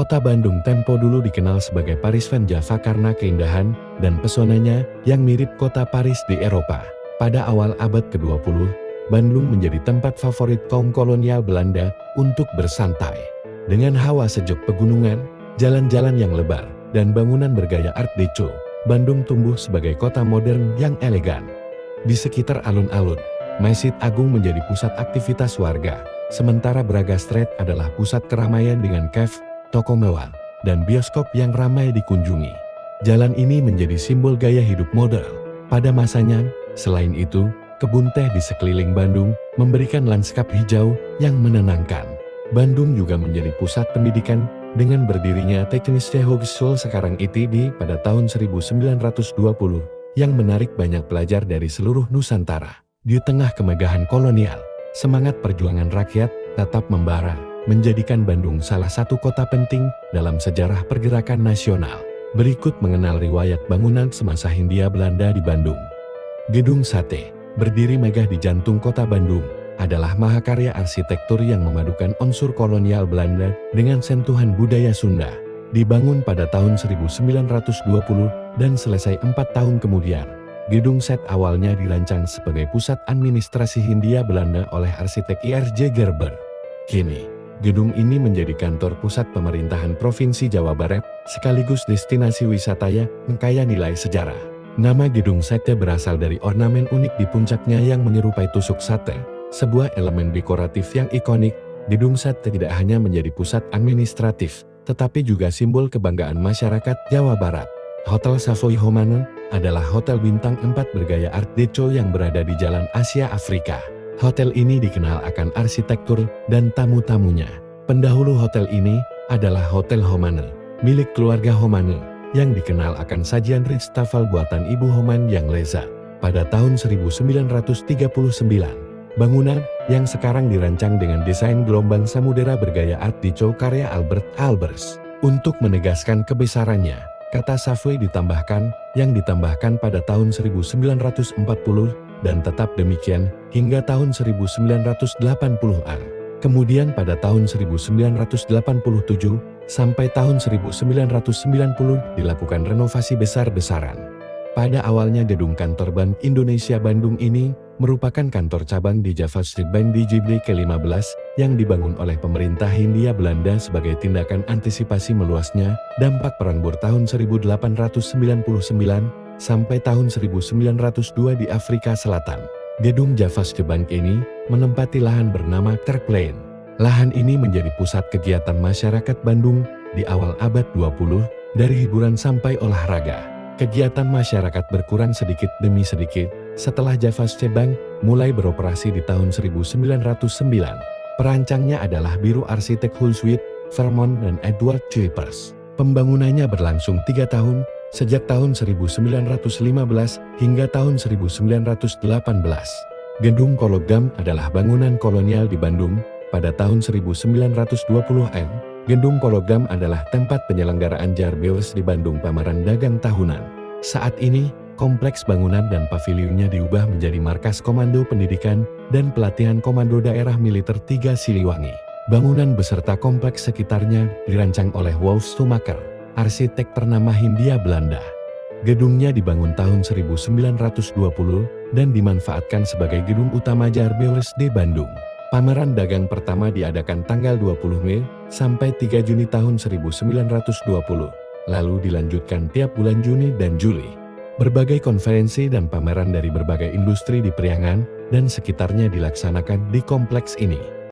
Kota Bandung tempo dulu dikenal sebagai Paris Van Java karena keindahan dan pesonanya yang mirip kota Paris di Eropa. Pada awal abad ke-20, Bandung menjadi tempat favorit kaum kolonial Belanda untuk bersantai. Dengan hawa sejuk pegunungan, jalan-jalan yang lebar, dan bangunan bergaya Art Deco, Bandung tumbuh sebagai kota modern yang elegan. Di sekitar alun-alun, Masjid Agung menjadi pusat aktivitas warga, sementara Braga Street adalah pusat keramaian dengan cafe, toko mewah, dan bioskop yang ramai dikunjungi. Jalan ini menjadi simbol gaya hidup modern pada masanya. Selain itu, kebun teh di sekeliling Bandung memberikan lanskap hijau yang menenangkan. Bandung juga menjadi pusat pendidikan dengan berdirinya Technische Hogeschool sekarang ITB pada tahun 1920 yang menarik banyak pelajar dari seluruh Nusantara. Di tengah kemegahan kolonial, semangat perjuangan rakyat tetap membara, menjadikan Bandung salah satu kota penting dalam sejarah pergerakan nasional. Berikut mengenal riwayat bangunan semasa Hindia Belanda di Bandung. Gedung Sate, berdiri megah di jantung kota Bandung, adalah mahakarya arsitektur yang memadukan unsur kolonial Belanda dengan sentuhan budaya Sunda. Dibangun pada tahun 1920 dan selesai 4 tahun kemudian, Gedung Sate awalnya dirancang sebagai pusat administrasi Hindia Belanda oleh arsitek I.R.J. Gerber. Kini, gedung ini menjadi kantor pusat pemerintahan Provinsi Jawa Barat, sekaligus destinasi wisata yang kaya nilai sejarah. Nama Gedung Sate berasal dari ornamen unik di puncaknya yang menyerupai tusuk sate, sebuah elemen dekoratif yang ikonik. Gedung Sate tidak hanya menjadi pusat administratif, tetapi juga simbol kebanggaan masyarakat Jawa Barat. Hotel Savoy Homanen adalah hotel bintang 4 bergaya Art Deco yang berada di Jalan Asia Afrika. Hotel ini dikenal akan arsitektur dan tamu-tamunya. Pendahulu hotel ini adalah Hotel Homanen, milik keluarga Homanen, yang dikenal akan sajian Ritz-Tafel buatan Ibu Homan yang lezat. Pada tahun 1939, bangunan yang sekarang dirancang dengan desain gelombang samudera bergaya Art Deco karya Albert Albers. Untuk menegaskan kebesarannya, kata Savoy yang ditambahkan pada tahun 1940 dan tetap demikian hingga tahun 1980-an. Kemudian pada tahun 1987 sampai tahun 1990 dilakukan renovasi besar-besaran. Pada awalnya gedung kantor Bank Indonesia Bandung ini merupakan kantor cabang di Java Street Bank di Jubilee ke-15 yang dibangun oleh pemerintah Hindia Belanda sebagai tindakan antisipasi meluasnya dampak Perang Boer tahun 1899 sampai tahun 1902 di Afrika Selatan. Gedung Java Street Bank ini menempati lahan bernama Kerkplein. Lahan ini menjadi pusat kegiatan masyarakat Bandung di awal abad 20, dari hiburan sampai olahraga. Kegiatan masyarakat berkurang sedikit demi sedikit setelah Java Street Bank mulai beroperasi di tahun 1909. Perancangnya adalah Biro Arsitek Hulswit, Vermont dan Edward Kuipers. Pembangunannya berlangsung 3 tahun, sejak tahun 1915 hingga tahun 1918. Gedung Kologam adalah bangunan kolonial di Bandung. Pada tahun 1920-an, Gedung Kologam adalah tempat penyelenggaraan Jarbewes di Bandung, pameran dagang tahunan. Saat ini, kompleks bangunan dan pavilionnya diubah menjadi markas Komando Pendidikan dan Pelatihan Komando Daerah Militer 3 Siliwangi. Bangunan beserta kompleks sekitarnya dirancang oleh Wolf Schumacher, arsitek ternama Hindia Belanda. Gedungnya dibangun tahun 1920 dan dimanfaatkan sebagai gedung utama Jarbewes di Bandung. Pameran dagang pertama diadakan tanggal 20 Mei sampai 3 Juni tahun 1920, lalu dilanjutkan tiap bulan Juni dan Juli. Berbagai konferensi dan pameran dari berbagai industri di Priangan dan sekitarnya dilaksanakan di kompleks ini.